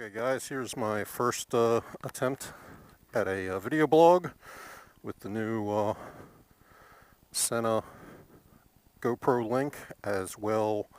Okay guys, here's my first attempt at a video blog with the new Sena GoPro link as well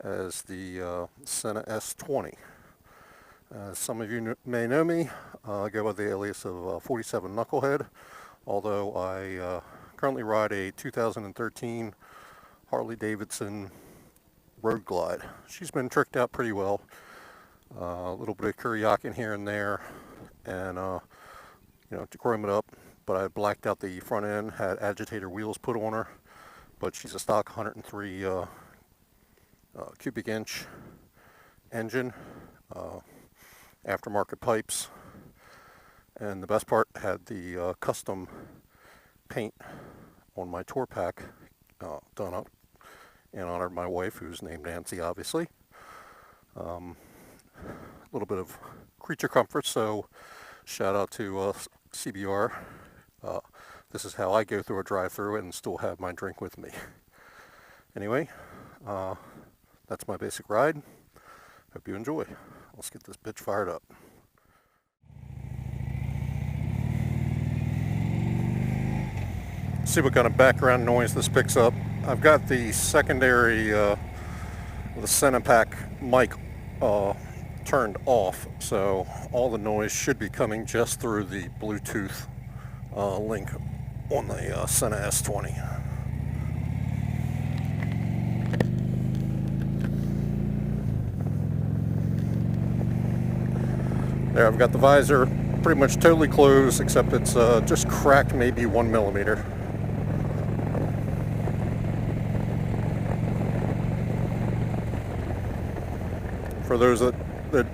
as the Sena S20. Some of you may know me. I go by the alias of 47 Knucklehead, although I currently ride a 2013 Harley Davidson Road Glide. She's been tricked out pretty well. A little bit of Kuryakin here and there, and to chrome it up. But I blacked out the front end, had agitator wheels put on her, but she's a stock 103 cubic inch engine, aftermarket pipes, and the best part, had the custom paint on my tour pack done up in honor of my wife, who's named Nancy, obviously. A little bit of creature comfort, so shout out to CBR. This is how I go through a drive-through and still have my drink with me. Anyway, that's my basic ride. Hope you enjoy. Let's get this bitch fired up. See what kind of background noise this picks up. I've got the secondary the Sena pack mic turned off, so all the noise should be coming just through the Bluetooth link on the Sena S20. There, I've got the visor pretty much totally closed, except it's just cracked maybe 1 millimeter. For those that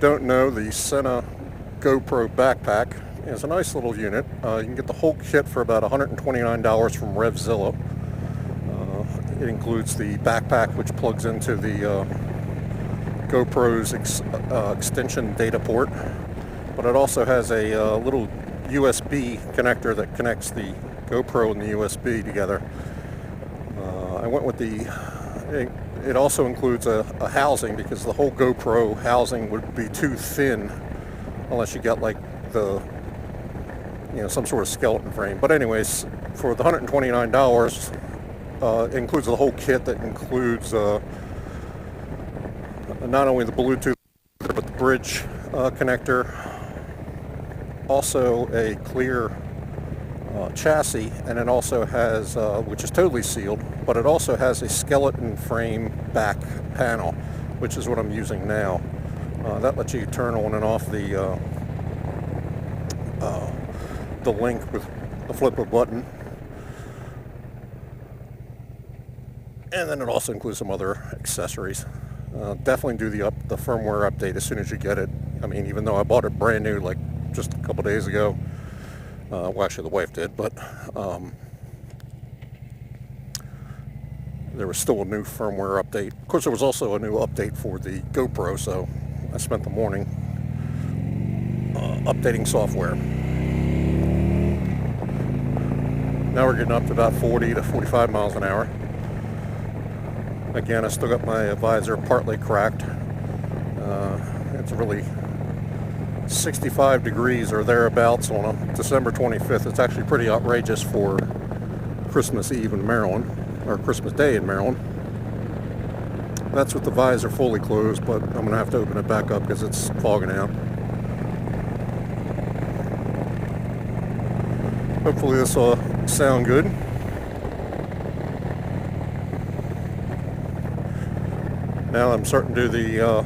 don't know, the Sena GoPro backpack is a nice little unit. You can get the whole kit for about $129 from RevZilla. It includes the backpack, which plugs into the GoPro's extension data port, but it also has a little USB connector that connects the GoPro and the USB together. I went with it also includes a housing, because the whole GoPro housing would be too thin unless you got like the some sort of skeleton frame. But anyways, for the $129, it includes the whole kit. That includes not only the Bluetooth but the bridge connector, also a clear chassis, and it also has, which is totally sealed, but it also has a skeleton frame back panel, which is what I'm using now. That lets you turn on and off the link with the flip of a button, and then it also includes some other accessories. Definitely do the firmware update as soon as you get it. I mean, even though I bought it brand new like just a couple days ago. Well, actually the wife did, but there was still a new firmware update. Of course, there was also a new update for the GoPro, so I spent the morning updating software. Now we're getting up to about 40 to 45 miles an hour. Again, I still got my visor partly cracked. It's really 65 degrees or thereabouts on a December 25th. It's actually pretty outrageous for Christmas Eve in Maryland, or Christmas Day in Maryland. That's with the visor fully closed, but I'm going to have to open it back up because it's fogging out. Hopefully this will sound good. Now I'm starting to do the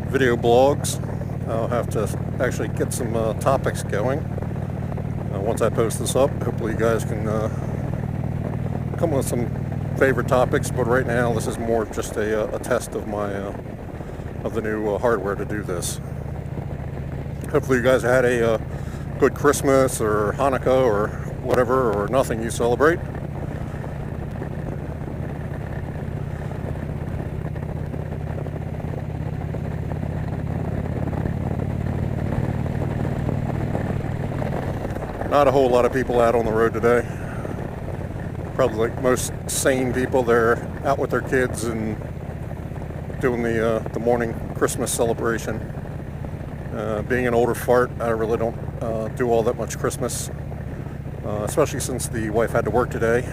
video blogs. I'll have to actually get some topics going once I post this up. Hopefully you guys can come with some favorite topics, but right now this is more just a test of my of the new hardware to do this. Hopefully you guys had a good Christmas or Hanukkah or whatever, or nothing you celebrate. Not a whole lot of people out on the road today. Probably like most sane people, they're out with their kids and doing the morning Christmas celebration. Being an older fart, I really don't do all that much Christmas, especially since the wife had to work today.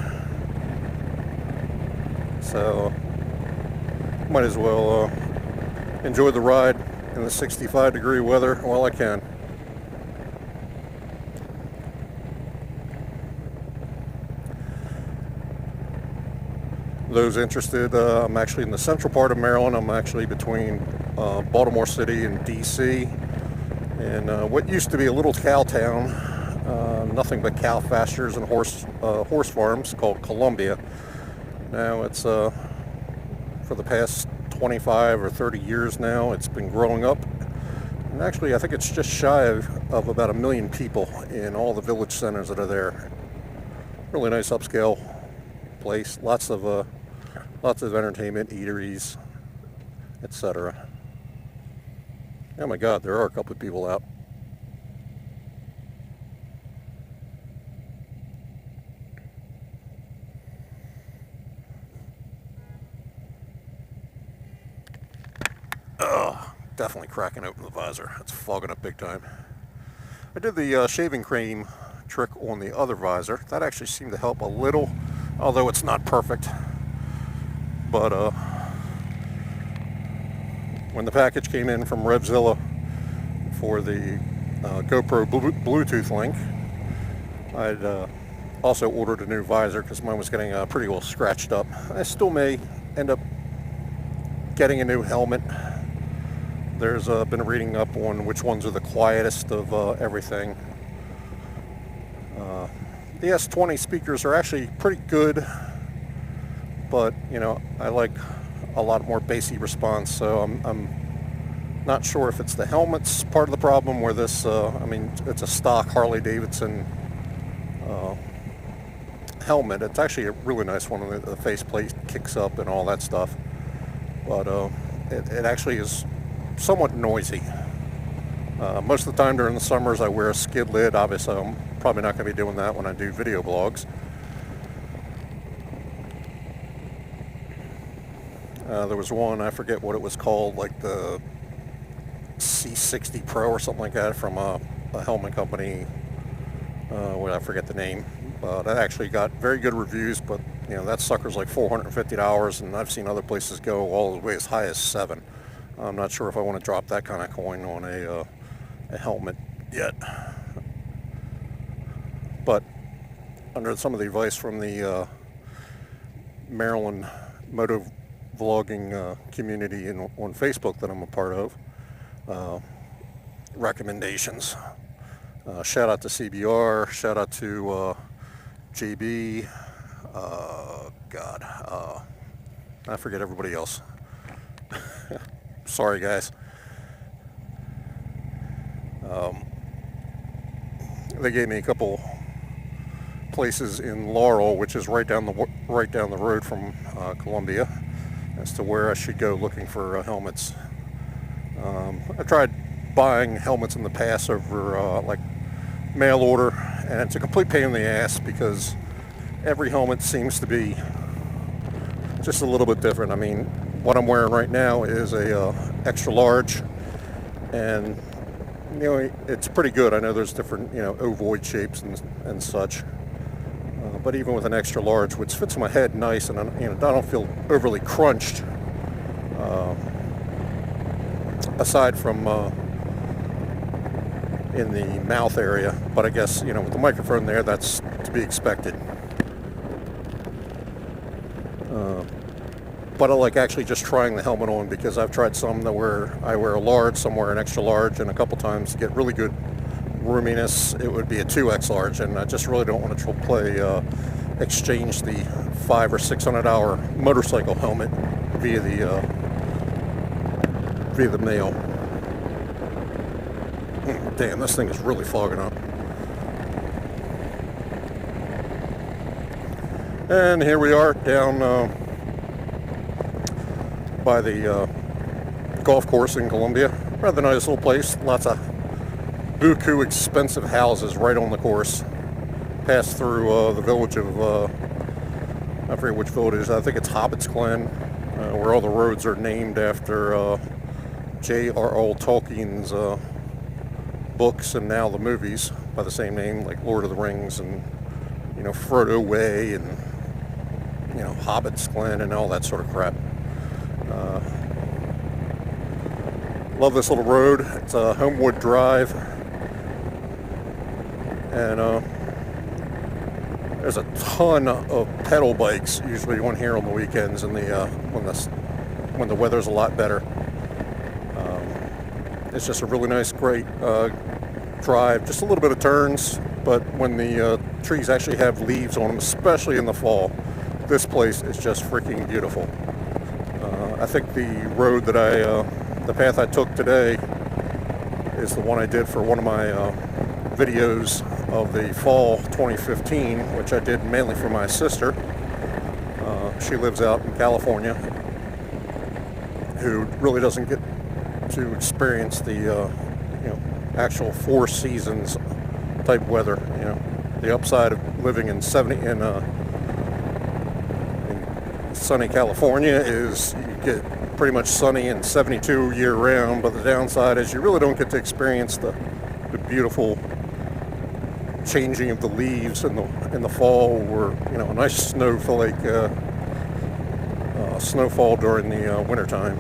So might as well enjoy the ride in the 65-degree weather while I can. Those interested, I'm actually in the central part of Maryland. I'm actually between Baltimore City and DC, and what used to be a little cow town, nothing but cow pastures and horse farms, called Columbia. Now it's for the past 25 or 30 years now, it's been growing up, and actually I think it's just shy of about 1 million people in all the village centers that are there. Really nice upscale place, lots of entertainment, eateries, etc. Oh my God, there are a couple of people out. Definitely cracking open the visor. It's fogging up big time. I did the shaving cream trick on the other visor. That actually seemed to help a little, although it's not perfect. But when the package came in from Revzilla for the GoPro Bluetooth link, I'd also ordered a new visor because mine was getting pretty well scratched up. I still may end up getting a new helmet. There's been reading up on which ones are the quietest of everything. The S20 speakers are actually pretty good, but you know, I like a lot more bassy response, so I'm not sure if it's the helmet's part of the problem, where this, I mean, it's a stock Harley Davidson helmet. It's actually a really nice one. The faceplate kicks up and all that stuff, but it actually is somewhat noisy. Most of the time during the summers I wear a skid lid. Obviously I'm probably not going to be doing that when I do video blogs. There was one, I forget what it was called, like the C60 Pro or something like that, from a helmet company. Well, I forget the name. That actually got very good reviews, but you know, that sucker's like $450, and I've seen other places go all the way as high as $7. I'm not sure if I want to drop that kind of coin on a helmet yet. But under some of the advice from the Maryland Motovlogging community on Facebook that I'm a part of, recommendations. Shout out to CBR, shout out to JB, I forget everybody else. Sorry guys. They gave me a couple places in Laurel, which is right down the road from Columbia, as to where I should go looking for helmets. I tried buying helmets in the past over like mail order, and it's a complete pain in the ass because every helmet seems to be just a little bit different. I mean, what I'm wearing right now is a extra large, and you know, it's pretty good. I know there's different, you know, ovoid shapes and such, but even with an extra large, which fits my head nice, and you know, I don't feel overly crunched, aside from in the mouth area. But I guess, you know, with the microphone there, that's to be expected. But I like actually just trying the helmet on, because I've tried some that where I wear a large, some wear an extra large, and a couple times to get really good roominess it would be a 2X large, and I just really don't want to exchange the $500 or $600 motorcycle helmet via the mail. Damn, this thing is really fogging up. And here we are down by the golf course in Columbia. Rather nice little place. Lots of buku expensive houses right on the course. Pass through the village of, I forget which village it is. I think it's Hobbit's Glen, where all the roads are named after J.R.R. Tolkien's books and now the movies by the same name, like Lord of the Rings and, you know, Frodo Way and, you know, Hobbit's Glen and all that sort of crap. Love this little road. It's a Homewood Drive, and there's a ton of pedal bikes usually on here on the weekends and when the weather's a lot better. It's just a really nice, great drive. Just a little bit of turns, but when the trees actually have leaves on them, especially in the fall, this place is just freaking beautiful. I think the road that the path I took today is the one I did for one of my videos of the fall 2015, which I did mainly for my sister. She lives out in California, who really doesn't get to experience the you know, actual 4 seasons type weather. You know, the upside of living in sunny California is you get pretty much sunny and 72 year round, but the downside is you really don't get to experience the beautiful changing of the leaves in the fall, or, you know, a nice snowflake snowfall during the wintertime.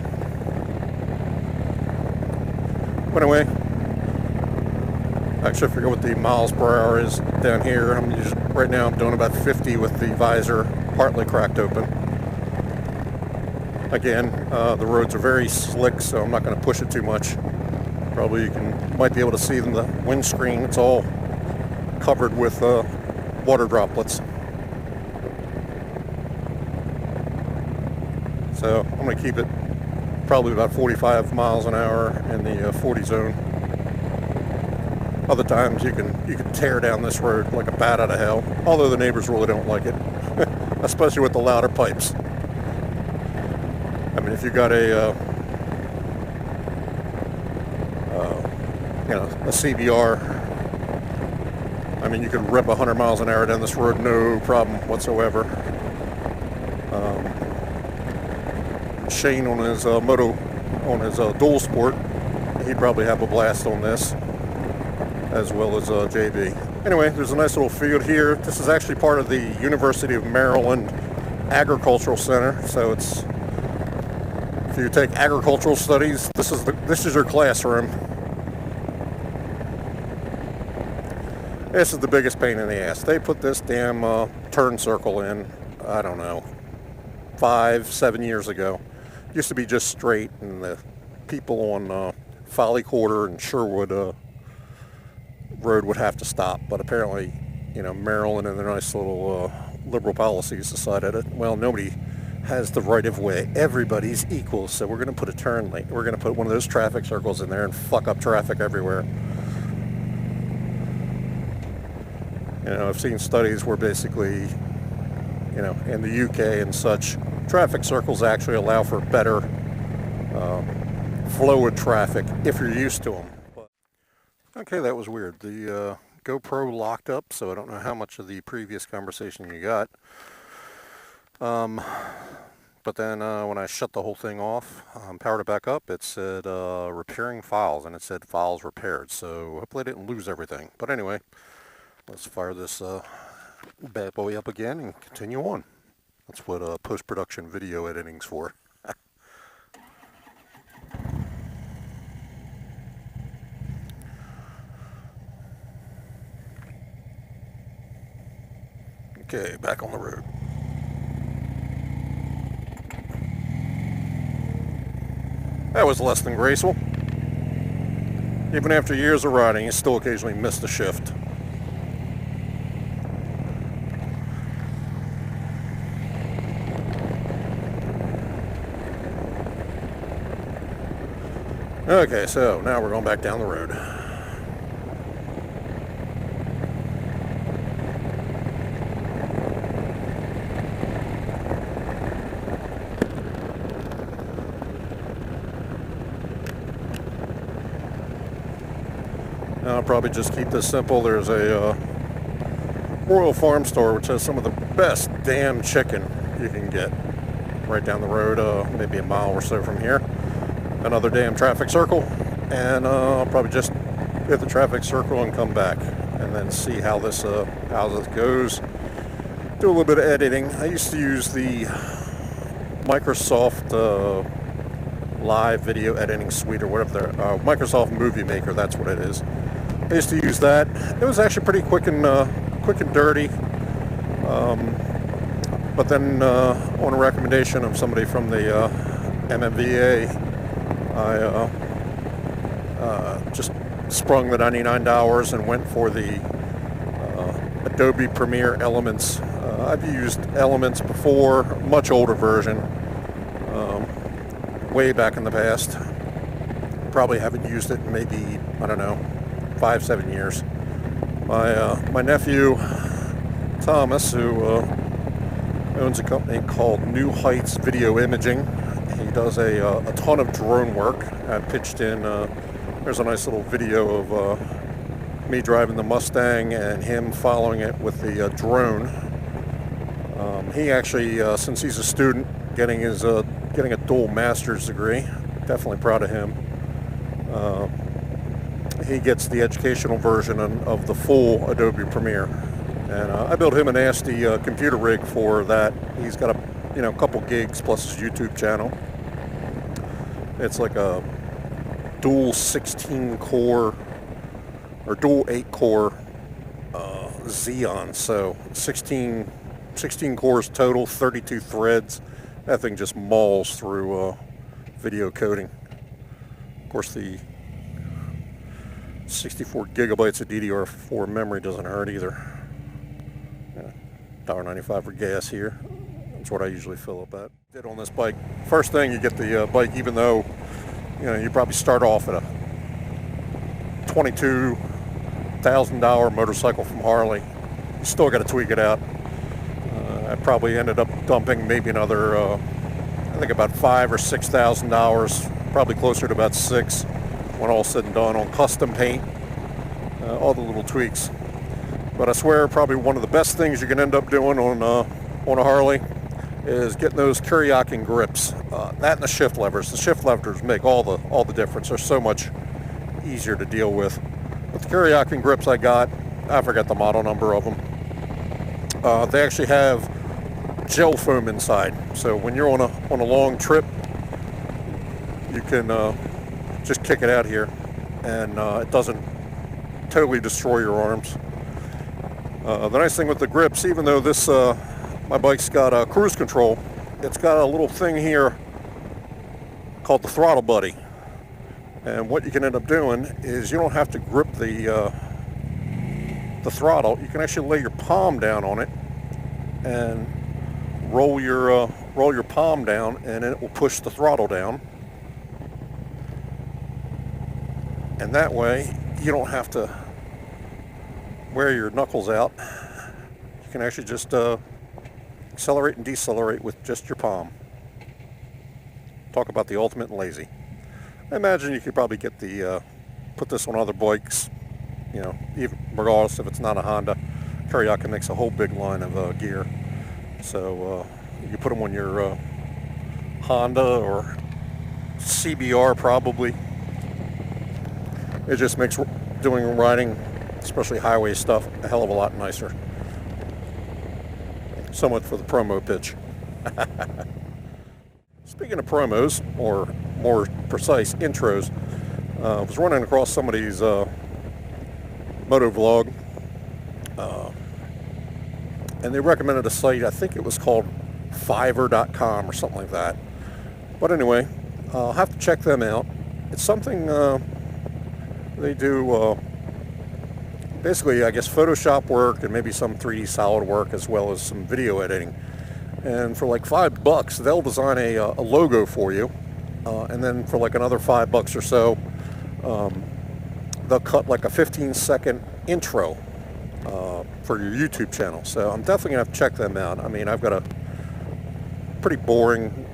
But anyway, actually I forget what the miles per hour is down here. Right now I'm doing about 50 with the visor partly cracked open. Again, the roads are very slick, so I'm not going to push it too much. Probably you might be able to see in the windscreen. It's all covered with water droplets. So I'm going to keep it probably about 45 miles an hour in the 40 zone. Other times you can tear down this road like a bat out of hell, although the neighbors really don't like it, especially with the louder pipes. I mean, if you got a you know, a CBR, I mean, you could rip 100 miles an hour down this road, no problem whatsoever. Shane on his dual sport, he'd probably have a blast on this, as well as JB. Anyway, there's a nice little field here. This is actually part of the University of Maryland Agricultural Center, so it's, if you take agricultural studies, this is your classroom. This is the biggest pain in the ass. They put this damn turn circle in, I don't know, 5-7 years ago. It used to be just straight, and the people on Folly Quarter and Sherwood Road would have to stop. But apparently, you know, Maryland and their nice little liberal policies decided that, well, nobody has the right of way. Everybody's equal, so we're going to put a turn lane. We're going to put one of those traffic circles in there and fuck up traffic everywhere. You know, I've seen studies where basically, you know, in the UK and such, traffic circles actually allow for better flow of traffic if you're used to them. Okay, that was weird. The GoPro locked up, so I don't know how much of the previous conversation you got. But then when I shut the whole thing off, powered it back up, it said repairing files, and it said files repaired. So hopefully I didn't lose everything. But anyway, let's fire this bad boy up again and continue on. That's what post-production video editing's for. Okay, back on the road. That was less than graceful. Even after years of riding, you still occasionally miss the shift. Okay, so now we're going back down the road. I'll probably just keep this simple. There's a Royal Farm store which has some of the best damn chicken you can get right down the road, maybe a mile or so from here. another damn traffic circle, and I'll probably just hit the traffic circle and come back, and then see how this goes. Do a little bit of editing. I used to use the Microsoft Live Video Editing Suite, or whatever, Microsoft Movie Maker. That's what it is. I used to use that. It was actually pretty quick and dirty. But then, on a recommendation of somebody from the MMVA, I just sprung the $99 and went for the Adobe Premiere Elements. I've used Elements before, much older version, way back in the past. Probably haven't used it in maybe, I don't know, 5-7 years. My nephew Thomas, who owns a company called New Heights Video Imaging, he does a ton of drone work. I pitched in, there's a nice little video of me driving the Mustang and him following it with the drone. He actually, since he's a student, getting a dual master's degree, definitely proud of him. He gets the educational version of the full Adobe Premiere, and I built him a nasty computer rig for that. He's got a couple gigs plus his YouTube channel. It's like a dual 16 core or dual 8 core Xeon, so 16 cores total, 32 threads. That thing just mauls through video coding. Of course, the 64 gigabytes of DDR4 memory doesn't hurt either. Yeah, $1.95 for gas here. That's what I usually fill up at. Did on this bike. First thing, you get the bike, even though you probably start off at a $22,000 motorcycle from Harley. You still got to tweak it out. I probably ended up dumping maybe another, I think about $5,000 or $6,000, probably closer to about $6,000 when all said and done, on custom paint, all the little tweaks. But I swear, probably one of the best things you can end up doing on a Harley is getting those Kuryakin grips. That and the shift levers. The shift levers make all the difference. They're so much easier to deal with. But the Kuryakin grips I got, I forgot the model number of them. They actually have gel foam inside, so when you're on a long trip, you can just kick it out here, and it doesn't totally destroy your arms. The nice thing with the grips, even though this my bike's got cruise control, it's got a little thing here called the throttle buddy, and what you can end up doing is you don't have to grip the throttle. You can actually lay your palm down on it and roll your palm down, and then it will push the throttle down. And that way, you don't have to wear your knuckles out. You can actually just accelerate and decelerate with just your palm. Talk about the ultimate in lazy. I imagine you could probably get put this on other bikes, even regardless if it's not a Honda. Kuryakin makes a whole big line of gear. So you put them on your Honda or CBR probably. It just makes doing riding, especially highway stuff, a hell of a lot nicer. So much for the promo pitch. Speaking of promos, or more precise, intros, I was running across somebody's Motovlog, and they recommended a site, I think it was called Fiverr.com or something like that. But anyway, I'll have to check them out. It's something they do, basically, I guess, Photoshop work and maybe some 3D solid work, as well as some video editing. And for like $5, they'll design a logo for you, and then for like another $5 or so, they'll cut like a 15-second intro for your YouTube channel. So I'm definitely gonna have to check them out. I mean, I've got a pretty boring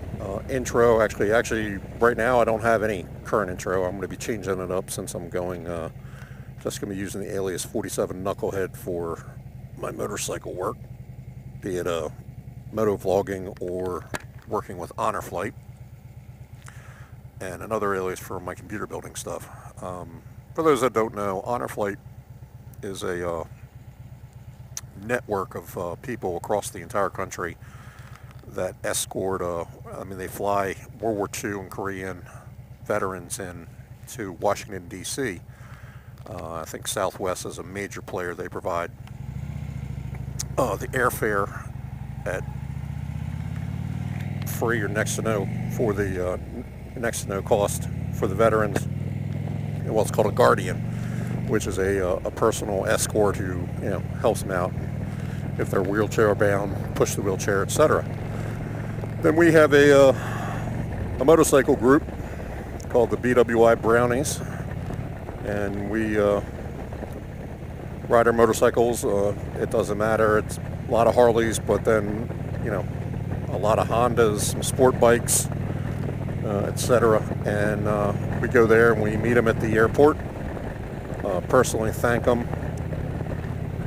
intro. Actually, right now I don't have any current intro. I'm going to be changing it up since I'm going. Just going to be using the alias 47 Knucklehead for my motorcycle work, be it motovlogging or working with Honor Flight. and another alias for my computer building stuff. For those that don't know, Honor Flight is a network of people across the entire country that escort, they fly World War II and Korean veterans in to Washington, D.C. I think Southwest is a major player. They provide the airfare at free or next to no for the next to no cost for the veterans. Well, it's called a Guardian, which is a personal escort who helps them out if they're wheelchair bound, push the wheelchair, etc. Then we have a motorcycle group called the BWI Brownies, and we ride our motorcycles. It doesn't matter. It's a lot of Harleys, but then a lot of Hondas, some sport bikes, etc. And we go there and we meet them at the airport. Personally thank them,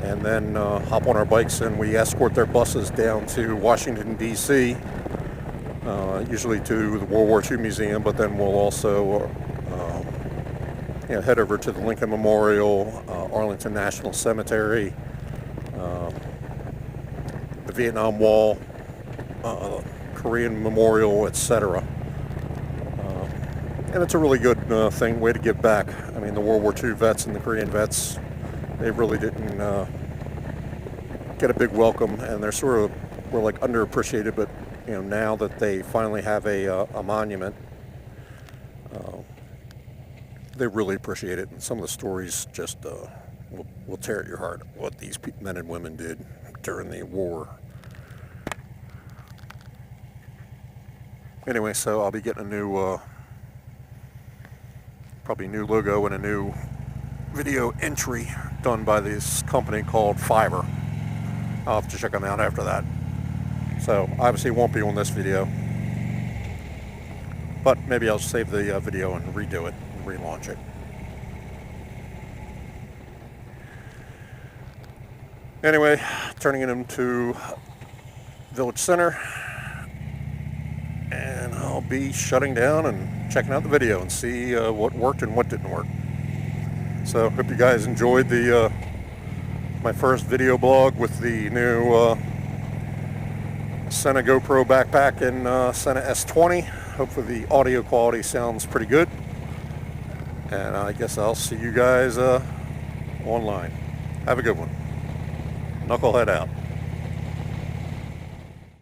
and then hop on our bikes and we escort their buses down to Washington, D.C., usually to the World War II Museum, but then we'll also head over to the Lincoln Memorial, Arlington National Cemetery, the Vietnam Wall, Korean Memorial, etc. And it's a really good way to give back. I mean, the World War II vets and the Korean vets, they really didn't get a big welcome, and were like underappreciated, but now that they finally have a monument, they really appreciate it. And some of the stories just will tear at your heart, what these men and women did during the war. Anyway, so I'll be getting a new probably new logo and a new video entry done by this company called Fiverr. I'll have to check them out after that. So obviously it won't be on this video, but maybe I'll save the video and redo it and relaunch it. Anyway, turning it into Village Center, and I'll be shutting down and checking out the video and see what worked and what didn't work. So hope you guys enjoyed the my first video blog with the new Sena GoPro backpack and Sena S20. Hopefully the audio quality sounds pretty good, and I guess I'll see you guys online. Have a good one. Knucklehead out.